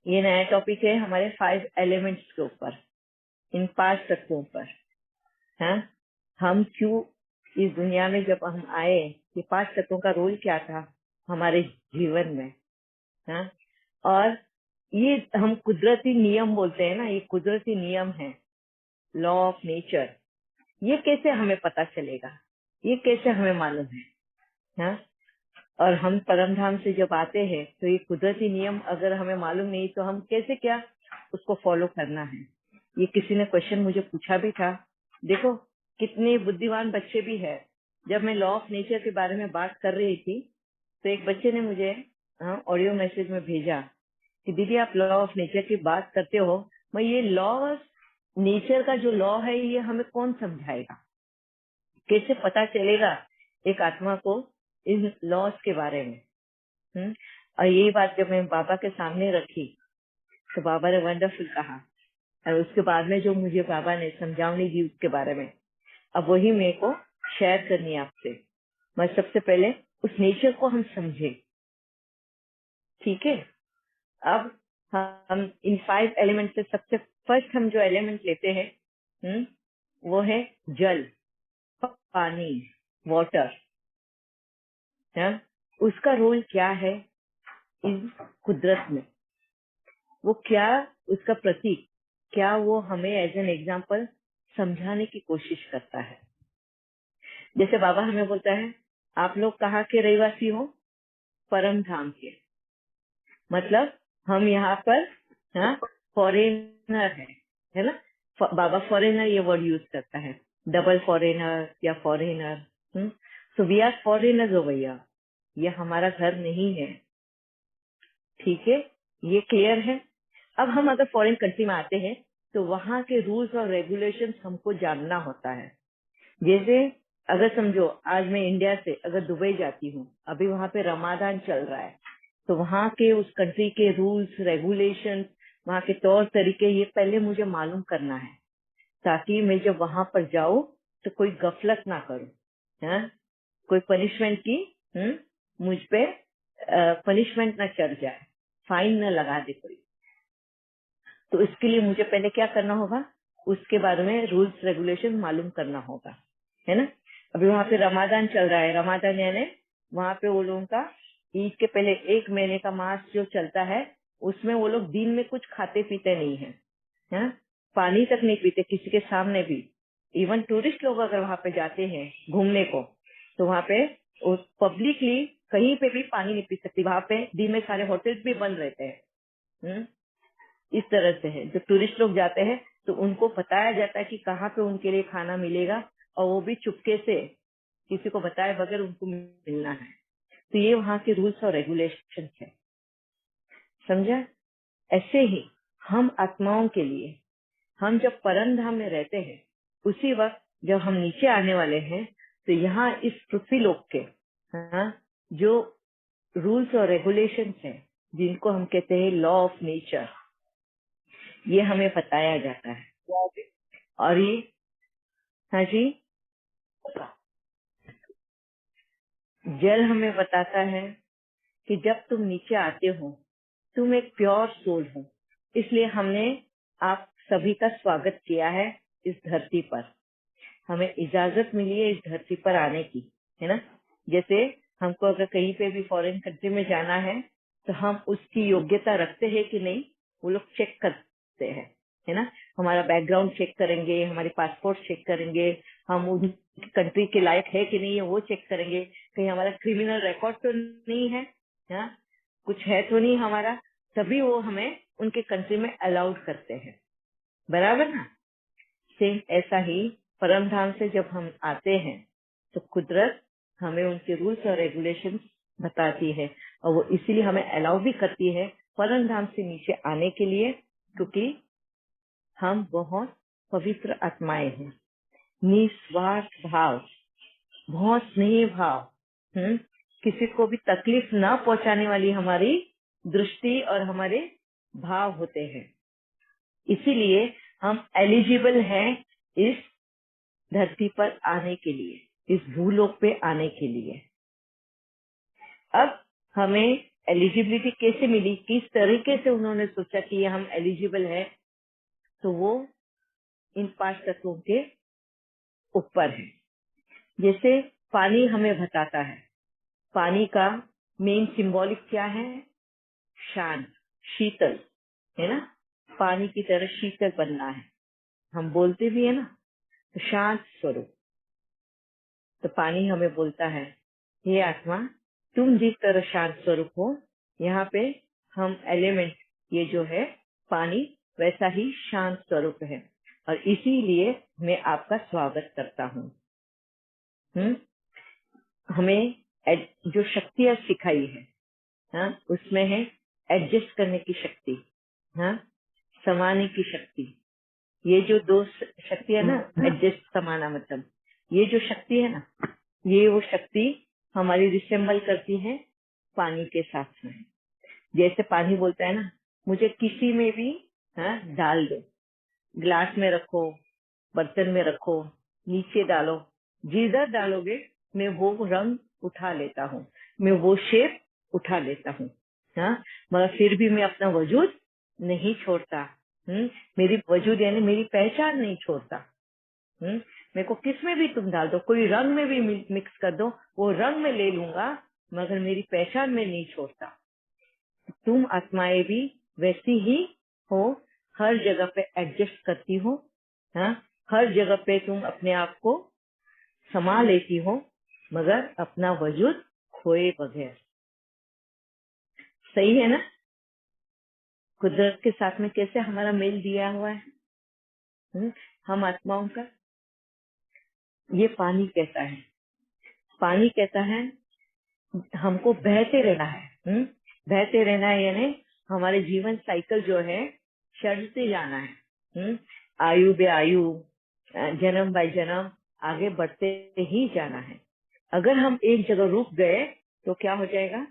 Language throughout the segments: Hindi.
ये नया टॉपिक है हमारे 5 एलिमेंट्स के ऊपर, इन 5 तत्वों पर। हाँ, हम क्यों इस दुनिया में जब हम आए, ये 5 तत्वों का रोल क्या था हमारे जीवन में। हाँ, और ये हम कुदरती नियम बोलते हैं ना, ये कुदरती नियम है, लॉ ऑफ नेचर। ये कैसे हमें पता चलेगा, ये कैसे हमें मालूम है। हाँ, और हम परम धाम से जब आते हैं तो ये कुदरती नियम अगर हमें मालूम नहीं तो हम कैसे क्या उसको फॉलो करना है। ये किसी ने क्वेश्चन मुझे पूछा भी था। देखो कितने बुद्धिमान बच्चे भी है। जब मैं लॉ ऑफ नेचर के बारे में बात कर रही थी तो एक बच्चे ने मुझे ऑडियो मैसेज में भेजा कि दीदी आप लॉ ऑफ नेचर की बात करते हो, मैं ये लॉ ऑफ नेचर का जो लॉ है ये हमें कौन समझाएगा, कैसे पता चलेगा एक आत्मा को इन लॉस के बारे में। और यही बात जब मैं बाबा के सामने रखी तो बाबा ने वंडरफुल कहा, और उसके बाद में जो मुझे बाबा ने समझावनी दी उसके बारे में, अब वही मेरे को शेयर करनी है आपसे। मैं सबसे पहले उस नेचर को हम समझे, ठीक है। अब हम इन 5 एलिमेंट से सबसे फर्स्ट हम जो एलिमेंट लेते हैं वो है जल, पानी, वाटर। उसका रोल क्या है इस कुदरत में, वो क्या, उसका प्रतीक क्या, वो हमें एज एन एग्जाम्पल समझाने की कोशिश करता है। जैसे बाबा हमें बोलता है आप लोग कहाँ के रहवासी हो, परम धाम के, मतलब हम यहाँ पर फॉरेनर है ना। बाबा फॉरेनर ये वर्ड यूज करता है, डबल फॉरेनर या foreigner. So we are foreigners over here, ये हमारा घर नहीं है, ठीक है, ये क्लियर है। अब हम अगर फॉरेन कंट्री में आते हैं तो वहाँ के रूल्स और रेगुलेशंस हमको जानना होता है। जैसे अगर समझो आज मैं इंडिया से अगर दुबई जाती हूँ, अभी वहाँ पे रमादान चल रहा है, तो वहाँ के उस कंट्री के रूल्स रेगुलेशंस, वहाँ के तौर तरीके ये पहले मुझे मालूम करना है, ताकि मैं जब वहाँ पर जाऊँ तो कोई गफलत ना करूँ, कोई पनिशमेंट की मुझ पे पनिशमेंट ना चढ़ जाए, फाइन न लगा दे कोई। तो इसके लिए मुझे पहले क्या करना होगा, उसके बारे में रूल्स रेगुलेशन मालूम करना होगा, है ना। अभी वहाँ पे रमादान चल रहा है, रमादान यानी वहाँ पे वो लोगों का ईद के पहले 1 महीने का मास जो चलता है, उसमें वो लोग दिन में कुछ खाते पीते नहीं है, पानी तक नहीं पीते किसी के सामने भी। इवन टूरिस्ट लोग अगर वहाँ पे जाते हैं घूमने को तो वहाँ पे पब्लिकली कहीं पे भी पानी नहीं पी सकती। वहाँ पे दिन में सारे होटल्स भी बंद रहते हैं। इस तरह से है, जो टूरिस्ट लोग जाते हैं तो उनको बताया जाता है कि कहाँ पे उनके लिए खाना मिलेगा, और वो भी चुपके से किसी को बताए बगैर उनको मिलना है। तो ये वहाँ के रूल्स और रेगुलेशन है, समझा। ऐसे ही हम आत्माओं के लिए, हम जब परम धाम में रहते हैं उसी वक्त जब हम नीचे आने वाले हैं तो यहाँ इस पृथ्वी लोक के जो रूल्स और रेगुलेशंस हैं, जिनको हम कहते हैं लॉ ऑफ नेचर, ये हमें बताया जाता है। और ये हाँ जी, जल हमें बताता है कि जब तुम नीचे आते हो तुम एक प्योर सोल हो, इसलिए हमने आप सभी का स्वागत किया है इस धरती पर। हमें इजाजत मिली है इस धरती पर आने की, है ना। जैसे हमको अगर कहीं पे भी फॉरेन कंट्री में जाना है तो हम उसकी योग्यता रखते हैं कि नहीं, वो लोग चेक करते हैं, है ना। हमारा बैकग्राउंड चेक करेंगे, हमारे पासपोर्ट चेक करेंगे, हम उन कंट्री के लायक है कि नहीं है वो चेक करेंगे, कहीं हमारा क्रिमिनल रिकॉर्ड तो नहीं है, कुछ है तो नहीं हमारा, तभी वो हमें उनके कंट्री में अलाउड करते हैं, बराबर ना। सेम ऐसा ही परम धाम से जब हम आते हैं तो कुदरत हमें उनके रूल्स और रेगुलेशंस बताती है, और वो इसीलिए हमें अलाउ भी करती है परम धाम से नीचे आने के लिए, क्योंकि हम बहुत पवित्र आत्माएं हैं, निस्वार्थ भाव, बहुत स्नेह भाव, किसी को भी तकलीफ ना पहुंचाने वाली हमारी दृष्टि और हमारे भाव होते हैं। इसीलिए हम एलिजिबल हैं इस धरती पर आने के लिए, इस भूलोक पे आने के लिए। अब हमें एलिजिबिलिटी कैसे मिली, किस तरीके से उन्होंने सोचा कि ये हम एलिजिबल है, तो वो इन 5 तत्वों के ऊपर है। जैसे पानी हमें बताता है, पानी का मेन सिंबॉलिक क्या है, शांत, शीतल, है ना। पानी की तरह शीतल बनना है, हम बोलते भी है ना, तो शांत स्वरूप। तो पानी हमें बोलता है, हे आत्मा, तुम जिस तरह शांत स्वरूप हो, यहाँ पे हम एलिमेंट, ये जो है पानी, वैसा ही शांत स्वरूप है, और इसीलिए मैं आपका स्वागत करता हूँ। हमें जो शक्तियां सिखाई है, हाँ, उसमें है एडजस्ट करने की शक्ति, हाँ, समाने की शक्ति। ये जो 2 शक्ति है ना, एडजस्ट, समाना, मतलब ये जो शक्ति है ना, ये वो शक्ति हमारी रिसेंबल करती है पानी के साथ में। जैसे पानी बोलता है ना, मुझे किसी में भी, हाँ, डाल दो, ग्लास में रखो, बर्तन में रखो, नीचे डालो, जिधर डालोगे मैं वो रंग उठा लेता हूँ, मैं वो शेप उठा लेता हूँ, हाँ, मगर फिर भी मैं अपना वजूद नहीं छोड़ता। मेरी वजूद यानी मेरी पहचान नहीं छोड़ता। मेरे को किस में भी तुम डाल दो, कोई रंग में भी मिक्स कर दो, वो रंग में ले लूंगा, मगर मेरी पहचान में नहीं छोड़ता। तुम आत्माएं भी वैसी ही हो, हर जगह पे एडजस्ट करती हो, हाँ, हर जगह पे तुम अपने आप को समा लेती हो, मगर अपना वजूद खोए बगैर। सही है ना। कुदरत के साथ में कैसे हमारा मेल दिया हुआ है, हम आत्माओं का। ये पानी कहता है, पानी कहता है हमको बहते रहना है, बहते रहना है, यानी हमारे जीवन साइकिल जो है चढ़ते जाना है, आयु बे आयु, जन्म बाय जन्म आगे बढ़ते ही जाना है। अगर हम एक जगह रुक गए तो क्या हो जाएगा,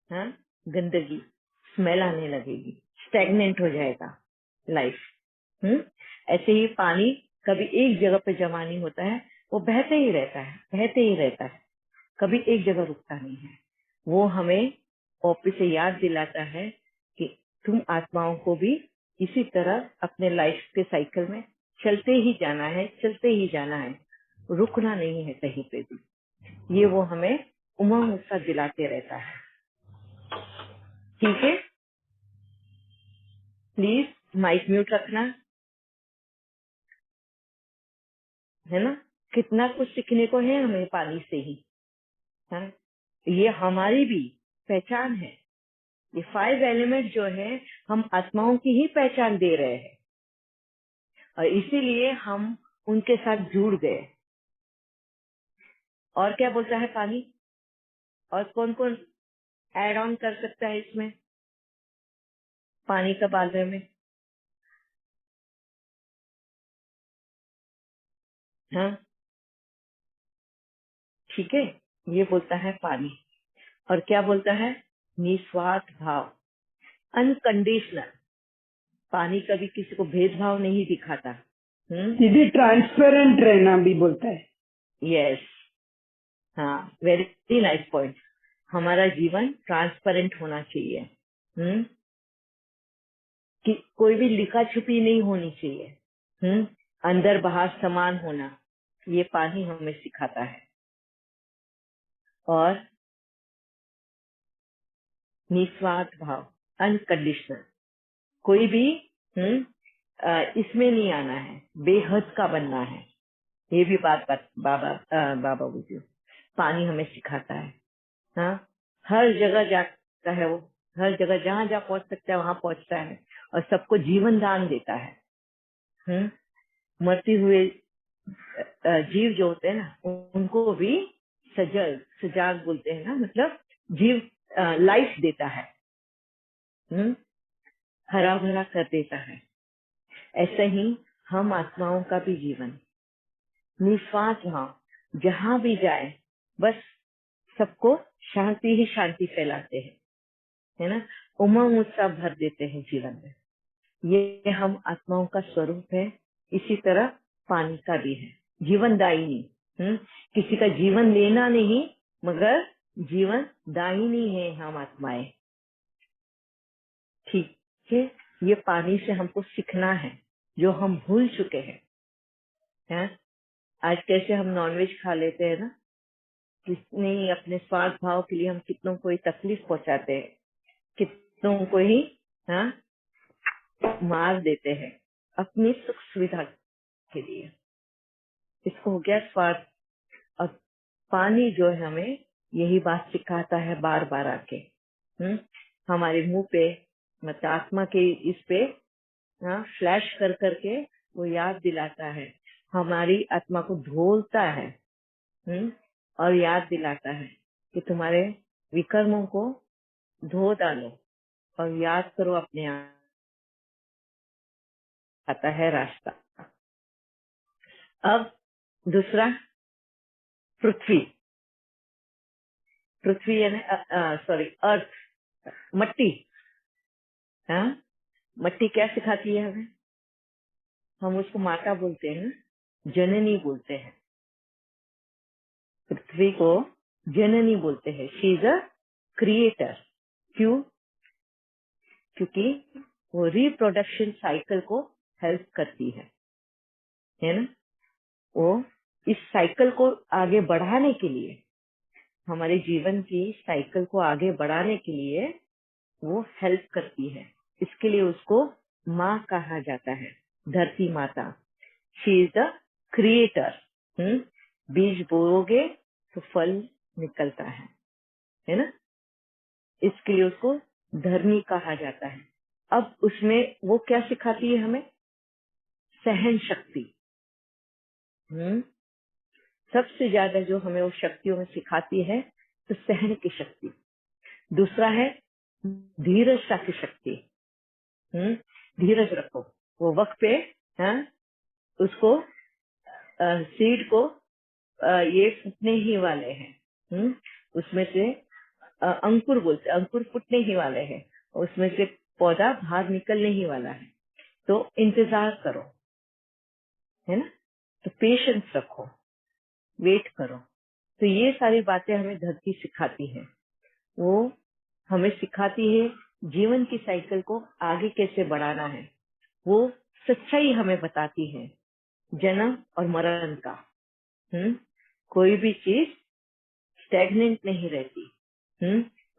हाँ, गंदगी, स्मेल आने लगेगी, स्टैग्नेंट हो जाएगा लाइफ। ऐसे ही पानी कभी एक जगह पे जमा नहीं होता है, वो बहते ही रहता है, बहते ही रहता है, कभी एक जगह रुकता नहीं है। वो हमें वापिस से याद दिलाता है कि तुम आत्माओं को भी इसी तरह अपने लाइफ के साइकिल में चलते ही जाना है, चलते ही जाना है, रुकना नहीं है कहीं पे भी। ये वो हमें उमंग उत्साह दिलाते रहता है। ठीक है, प्लीज माइक म्यूट रखना, है ना। कितना कुछ सीखने को है हमें पानी से ही, है। ये हमारी भी पहचान है। ये 5 एलिमेंट जो है हम आत्माओं की ही पहचान दे रहे हैं, और इसीलिए हम उनके साथ जुड़ गए। और क्या बोलता है पानी, और कौन कौन ऐड ऑन कर सकता है इसमें, पानी का बारे में, हाँ, ठीक है। ये बोलता है पानी, और क्या बोलता है, निस्वार्थ भाव, अनकंडीशनल। पानी कभी किसी को भेदभाव नहीं दिखाता। दीदी ट्रांसपेरेंट रहना भी बोलता है। यस, हाँ, वेरी नाइस पॉइंट। हमारा जीवन ट्रांसपेरेंट होना चाहिए, कि कोई भी लिखा छुपी नहीं होनी चाहिए, अंदर बाहर समान होना, ये पानी हमें सिखाता है। और निस्वार्थ भाव, अनकंडीशनल, कोई भी इसमें नहीं आना है, बेहद का बनना है। ये भी बात बाबा बुझो पानी हमें सिखाता है। हाँ, हर जगह जाता है वो, हर जगह जहाँ जहाँ पहुंच सकता है वहां पहुंचता है, और सबको जीवन दान देता है। मरते हुए जीव जो होते हैं ना, उनको भी सजाग बोलते हैं ना, मतलब जीव लाइफ देता है, हरा भरा कर देता है। ऐसे ही हम आत्माओं का भी जीवन निस्वार्थ भाव, जहाँ भी जाए बस सबको शांति ही शांति फैलाते हैं, है ना, उमंग उत्साह भर देते हैं जीवन में। ये हम आत्माओं का स्वरूप है। इसी तरह पानी का भी है, जीवनदायिनी, किसी का जीवन लेना नहीं, मगर जीवन दायिनी है हम आत्माएं। ठीक है, ये पानी से हमको सीखना है जो हम भूल चुके हैं। आज कैसे हम नॉनवेज खा लेते हैं ना, कितनी अपने स्वार्थ भाव के लिए हम कितनों को ही तकलीफ पहुंचाते हैं, कितनों को ही हाँ मार देते हैं अपनी सुख सुविधा के लिए। इसको हो गया स्वार्थ। और पानी जो है हमें यही बात सिखाता है बार बार आके, हमारे मुंह पे, मतलब आत्मा के इस पे फ्लैश कर करके वो याद दिलाता है, हमारी आत्मा को धोलता है और याद दिलाता है कि तुम्हारे विकर्मों को धो डालो और याद करो अपने आप, आता है रास्ता। अब दूसरा, पृथ्वी। पृथ्वी यानी सॉरी अर्थ, मट्टी। हाँ, मट्टी क्या सिखाती है हमें? हम उसको माता बोलते हैं ना, जननी बोलते हैं। पृथ्वी को जननी बोलते हैं। She is a creator. क्यों? क्योंकि वो रिप्रोडक्शन साइकिल को हेल्प करती है ना। वो इस साइकिल को आगे बढ़ाने के लिए, हमारे जीवन की साइकिल को आगे बढ़ाने के लिए वो हेल्प करती है। इसके लिए उसको माँ कहा जाता है, धरती माता। She is the creator. बीज बोओगे तो फल निकलता है ना। इसके लिए उसको धरनी कहा जाता है। अब उसमें वो क्या सिखाती है हमें? सहन शक्ति। सबसे ज्यादा जो हमें वो शक्तियों में सिखाती है तो सहन की शक्ति। दूसरा है धीरजता की शक्ति। धीरज रखो, वो वक्त पे उसको सीड को ये फूटने ही वाले हैं। उसमें से अंकुर बोलते, अंकुर फूटने ही वाले हैं, उसमें से पौधा बाहर निकलने ही वाला है। तो इंतजार करो, है ना। तो पेशेंस रखो, वेट करो। तो ये सारी बातें हमें धरती सिखाती है। वो हमें सिखाती है जीवन की साइकिल को आगे कैसे बढ़ाना है। वो सच्चाई हमें बताती है जन्म और मरण का। कोई भी चीज स्टैग्नेंट नहीं रहती।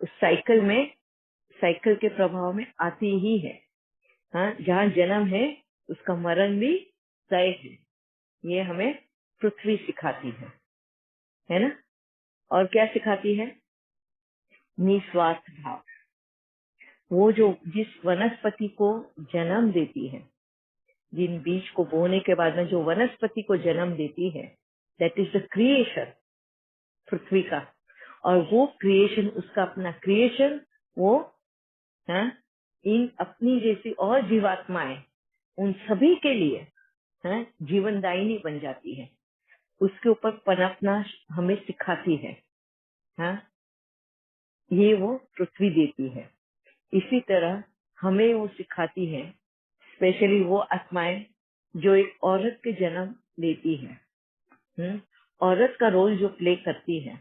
उस साइकिल में, साइकिल के प्रभाव में आती ही है। जहाँ जन्म है उसका मरण भी तय है। ये हमें पृथ्वी सिखाती है ना। और क्या सिखाती है? निस्वार्थ भाव। वो जो जिस वनस्पति को जन्म देती है, जिन बीज को बोने के बाद में जो वनस्पति को जन्म देती है, दैट इज द क्रिएशन, पृथ्वी का। और वो क्रिएशन, उसका अपना क्रिएशन, वो इन अपनी जैसी और जीवात्माएं, उन सभी के लिए जीवनदायिनी बन जाती है। उसके ऊपर पनपना हमें सिखाती है। ये वो पृथ्वी देती है। इसी तरह हमें वो सिखाती है, स्पेशली वो आत्माएं जो एक औरत के जन्म लेती है। औरत का रोल जो प्ले करती है,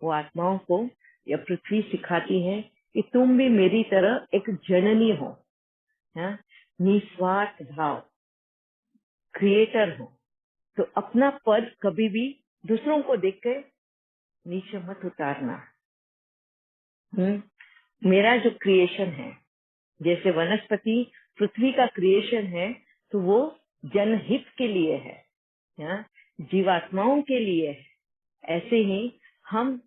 वो आत्माओं को या पृथ्वी सिखाती है कि तुम भी मेरी तरह एक जननी हो, निस्वार्थ भाव, क्रिएटर हो। तो अपना पद कभी भी दूसरों को देखकर नीचे मत उतारना। मेरा जो क्रिएशन है, जैसे वनस्पति पृथ्वी का क्रिएशन है, तो वो जनहित के लिए है, जीवात्माओं के लिए है। ऐसे ही हम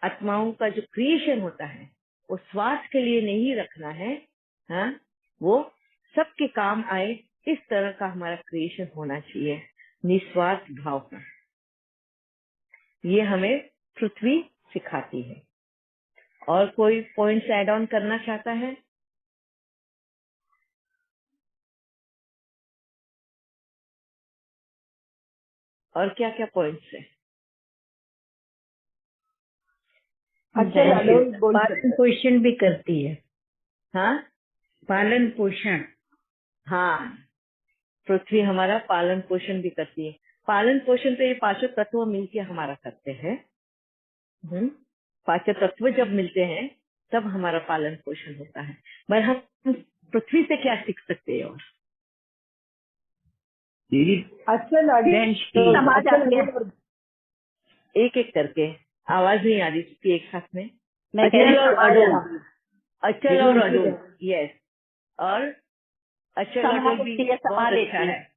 आत्माओं का जो क्रिएशन होता है, वो स्वार्थ के लिए नहीं रखना है। वो सबके काम आए, इस तरह का हमारा क्रिएशन होना चाहिए, निस्वार्थ भाव का। ये हमें पृथ्वी सिखाती है। और कोई पॉइंट्स ऐड ऑन करना चाहता है? और क्या क्या पॉइंट्स है? अच्छा यादव बोल पालन सकते पोषण भी करती है। हाँ पालन पोषण। हाँ, पृथ्वी हमारा पालन पोषण भी करती है। पालन पोषण तो ये पांचों तत्व मिलकर हमारा करते हैं। पांच तत्व जब मिलते हैं तब हमारा पालन पोषण होता है। पर हम पृथ्वी से क्या सीख सकते हैं? और दीदी अचल सहनशील, समाज आती है एक एक करके, आवाज नहीं आ रही थी एक साथ में। अचल और अडोल, अचल और अडोल, यस। और अचल अडोल भी बहुत अच्छा है।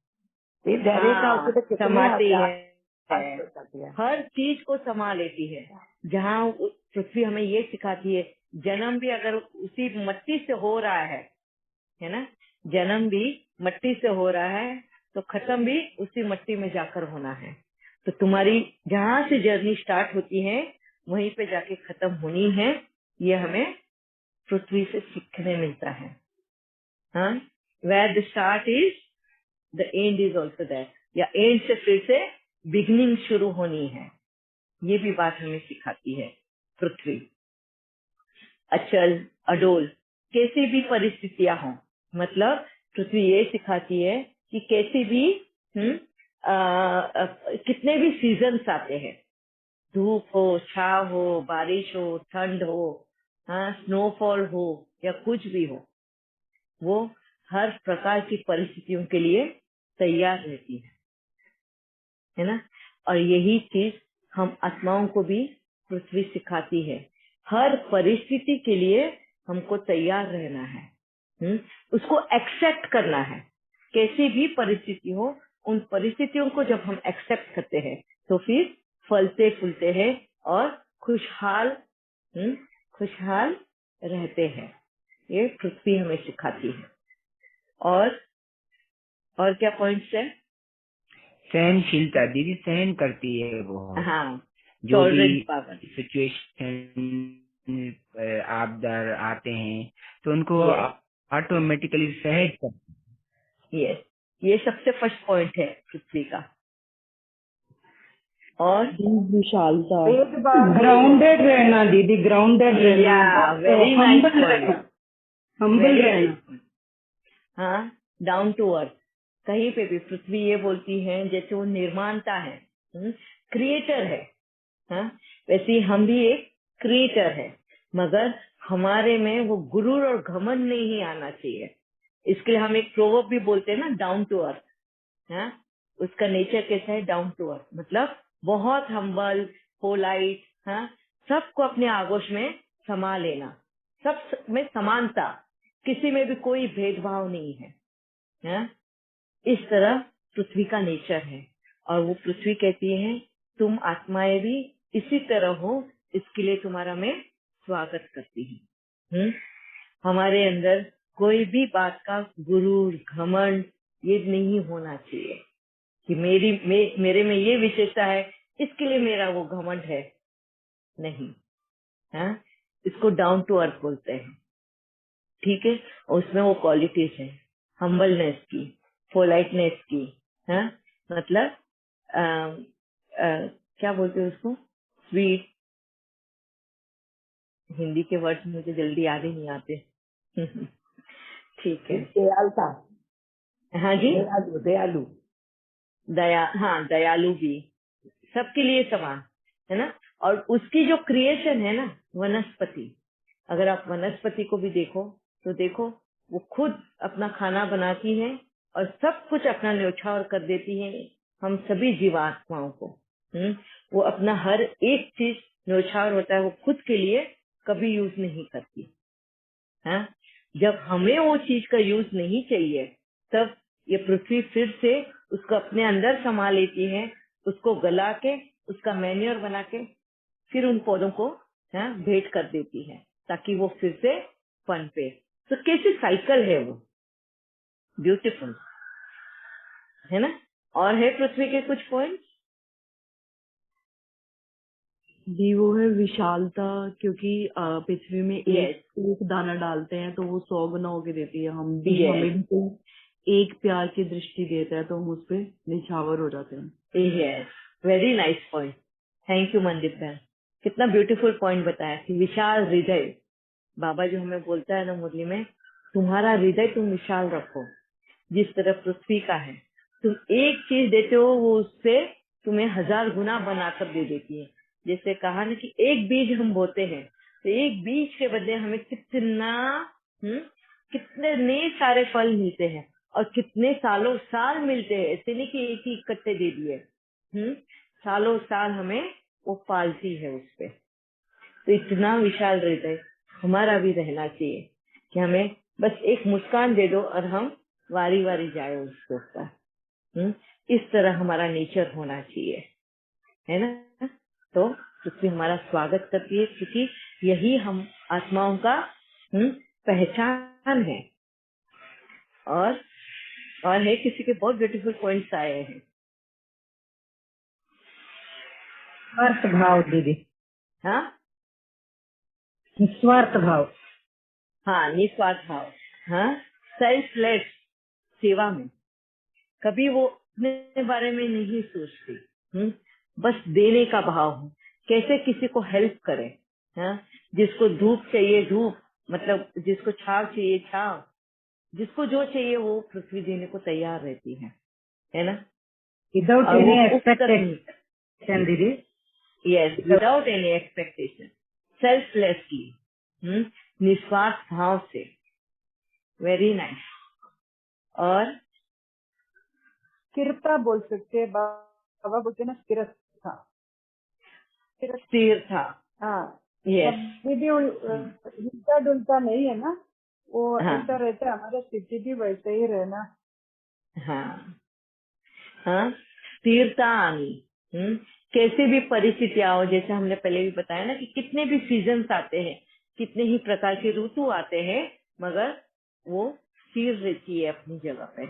हाँ, समाती है, हर चीज को समा लेती है। जहाँ पृथ्वी हमें ये सिखाती है, जन्म भी अगर उसी मट्टी से हो रहा है ना, जन्म भी मट्टी से हो रहा है तो खत्म भी उसी मट्टी में जाकर होना है। तो तुम्हारी जहाँ से जर्नी स्टार्ट होती है वहीं पे जाके खत्म होनी है। ये हमें पृथ्वी से सीखने मिलता है। हाँ, where the start is, the end is also there, या एंड से फिर से बिगनिंग शुरू होनी है। ये भी बात हमें सिखाती है पृथ्वी। अचल अडोल, कैसी भी परिस्थितियां हों, मतलब पृथ्वी ये सिखाती है कि कैसी भी कितने भी सीजन्स आते हैं, धूप हो, छाव हो, बारिश हो, ठंड हो, हाँ, स्नोफॉल हो या कुछ भी हो, वो हर प्रकार की परिस्थितियों के लिए तैयार रहती है ना। और यही चीज हम आत्माओं को भी पृथ्वी सिखाती है। हर परिस्थिति के लिए हमको तैयार रहना है, उसको एक्सेप्ट करना है। कैसी भी परिस्थिति हो, उन परिस्थितियों को जब हम एक्सेप्ट करते हैं तो फिर फलते फूलते हैं और खुशहाल खुशहाल रहते हैं। ये पृथ्वी हमें सिखाती है। और क्या पॉइंट्स है? सहनशीलता दीदी, सहन करती है वो। हाँ, जो भी टॉलरेंस पावर, सिचुएशन आपदा आते हैं तो उनको Yes. ऑटोमेटिकली सहज करती यस, ये सबसे फर्स्ट पॉइंट है पृथ्वी का। और विशालता, ग्राउंडेड रहना दीदी, ग्राउंडेड रहना, वेरी नाइस हम्बल पॉइंट, रहना, हम्बल रहना। हाँ, डाउन टू अर्थ। कहीं पे भी पृथ्वी ये बोलती है जैसे वो निर्माणता है, क्रिएटर है, हाँ, वैसे ही हम भी एक क्रिएटर है, मगर हमारे में वो गुरूर और घमंड नहीं आना चाहिए। इसके लिए हम एक प्रोवर्ब भी बोलते हैं ना, डाउन टू अर्थ। हाँ, उसका नेचर कैसा है? डाउन टू अर्थ, मतलब बहुत हम्बल, पोलाइट, हाँ, सबको अपने आगोश में समा लेना, सब में समानता, किसी में भी कोई भेदभाव नहीं है, हाँ? इस तरह पृथ्वी का नेचर है। और वो पृथ्वी कहती है तुम आत्माएं भी इसी तरह हो, इसके लिए तुम्हारा मैं स्वागत करती हूँ। हमारे अंदर कोई भी बात का गुरूर, घमंड ये नहीं होना चाहिए कि मेरे में ये विशेषता है इसके लिए मेरा वो घमंड है, नहीं। हाँ, इसको डाउन टू अर्थ बोलते हैं, ठीक है। और उसमें वो क्वालिटीज है, हम्बलनेस की, पोलाइटनेस की, हाँ, मतलब क्या बोलते हैं उसको, स्वीट, हिंदी के वर्ड्स मुझे जल्दी याद ही नहीं आते। ठीक है, दयालुता, हाँ जी, दयालु, हाँ, दयालु भी, सबके लिए समान है ना। और उसकी जो क्रिएशन है ना, वनस्पति, अगर आप वनस्पति को भी देखो तो देखो वो खुद अपना खाना बनाती है और सब कुछ अपना न्योछावर कर देती है हम सभी जीवात्माओं को। वो अपना हर एक चीज न्योछावर होता है, वो खुद के लिए कभी यूज नहीं करती। हाँ, जब हमें वो चीज का यूज नहीं चाहिए तब ये पृथ्वी फिर से उसको अपने अंदर समा लेती है, उसको गला के, उसका मैन्योर बना के फिर उन पौधों को भेंट कर देती है ताकि वो फिर से पनपे। तो कैसी साइकिल है वो, ब्यूटीफुल है ना। और है पृथ्वी के कुछ पॉइंट? जी, वो है विशालता, क्योंकि पृथ्वी में एक दाना डालते हैं तो वो 100 गुना होके देती है। हम भी हमें भी कोई एक प्यार की दृष्टि देता है तो हम उस पे निछावर हो जाते हैं। Yes, very nice point, thank you Mandeep बहन, कितना ब्यूटीफुल पॉइंट बताया कि विशाल हृदय। बाबा जो हमें बोलता है ना मुरली में, तुम्हारा हृदय तुम विशाल रखो, जिस तरह पृथ्वी का है। तुम एक चीज देते हो वो उससे तुम्हें 1000 गुना बनाकर दे देती है। जैसे कहा ना कि एक बीज हम बोते हैं तो एक बीज के बदले हमें कितने नए सारे फल मिलते हैं और कितने सालों साल मिलते हैं। ऐसे नहीं कि एक ही इकट्ठे दे दिए, सालों साल हमें वो पालती है उस पे। तो इतना विशाल हृदय हमारा भी रहना चाहिए कि हमें बस एक मुस्कान दे दो और हम वारी वारी जाए उसके ऊपर। इस तरह हमारा नेचर होना चाहिए, है ना। तो पृथ्वी हमारा स्वागत करती है क्योंकि यही हम आत्माओं का पहचान है। और है किसी के बहुत ब्यूटीफुल पॉइंट्स आए हैं। स्वार्थ भाव दीदी, हाँ निस्वार्थ भाव। हाँ, निस्वार्थ भाव, हाँ, सेल्फलेस सेवा में कभी वो अपने बारे में नहीं सोचती, बस देने का भाव हो, कैसे किसी को हेल्प करे। हाँ, जिसको धूप चाहिए धूप, मतलब जिसको छाव चाहिए छाव, जिसको जो चाहिए वो पृथ्वी देने को तैयार रहती है ना। विदाउट और एनी वो एक्सपेक्टेशन दीदी। Yes, without any expectation, selflessly, निस्वार्थ भाव से। Very nice. और स्थिरता बोल सकते हैं, बाबा बोलते हैं ना स्थिरता। स्थिर था। हाँ, यस, कभी भी हिलता डुलता नहीं है ना, वो हाँ, ऐसा रहता है। हमारा स्थिति भी वैसे ही रहना। हाँ, हाँ, स्थिरता आनी। कैसे भी परिस्थितियां हो, जैसे हमने पहले भी बताया ना कि कितने भी सीजन्स आते हैं, कितने ही प्रकार के ऋतु आते हैं, मगर वो स्थिर रहती है अपनी जगह पे।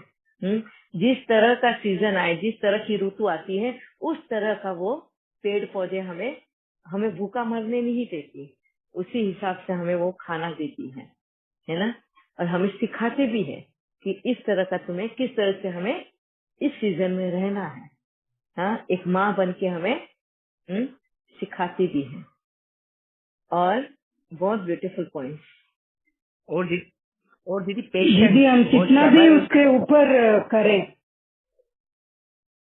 जिस तरह का सीजन आए, जिस तरह की ऋतु आती है, उस तरह का वो पेड़ पौधे हमें भूखा मरने नहीं देती, उसी हिसाब से हमें वो खाना देती है ना। और हमें सिखाते भी है कि इस तरह का तुम्हें किस तरह से हमें इस सीजन में रहना है। हाँ, एक माँ बन के हमें सिखाती भी है। और बहुत ब्यूटीफुल पॉइंट। और दीदी दीदी हम कितना भी उसके ऊपर करें,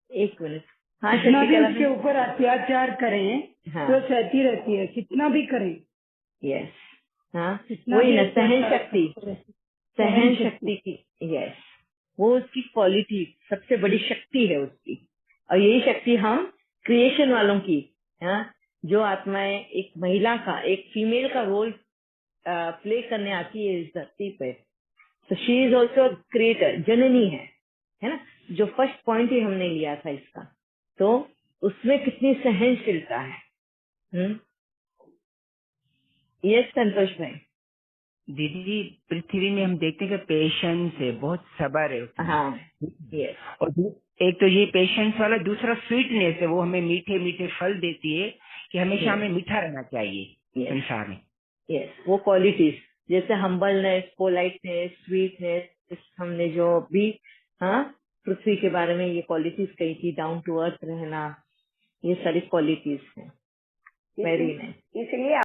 एक मिनट, हाँ कितना भी शशिकला उसके ऊपर अत्याचार करें, हाँ, तो सहती रहती है, कितना भी करें। यस, हाँ, कितना वही भी ना, सहन अत्याचार शक्ति, करते रहे। सहन शक्ति की, यस, वो उसकी क्वालिटी सबसे बड़ी शक्ति है उसकी। और यही शक्ति हम क्रिएशन वालों की, हाँ, जो आत्माएं एक महिला का, एक फीमेल का रोल प्ले करने आती है इस धरती पे, तो शी इज ऑल्सो क्रिएटर, जननी है ना। जो फर्स्ट पॉइंट ही हमने लिया था इसका, तो उसमें कितनी सहनशीलता है। यस संतोष भाई। दीदी पृथ्वी में हम देखते हैं कि पेशेंस है, बहुत सब्र है उसमें। हाँ, यस, और एक तो ये पेशेंस वाला, दूसरा स्वीटनेस है, वो हमें मीठे मीठे फल देती है कि हमेशा हमें मीठा रहना चाहिए संसार में। यस, वो क्वालिटीज जैसे हम्बलनेस, पोलाइटनेस, स्वीटनेस, हमने जो भी हाँ पृथ्वी के बारे में ये क्वालिटीज कही थी, डाउन टू अर्थ रहना, ये सारी क्वालिटीज हैं। Very nice. इसलिए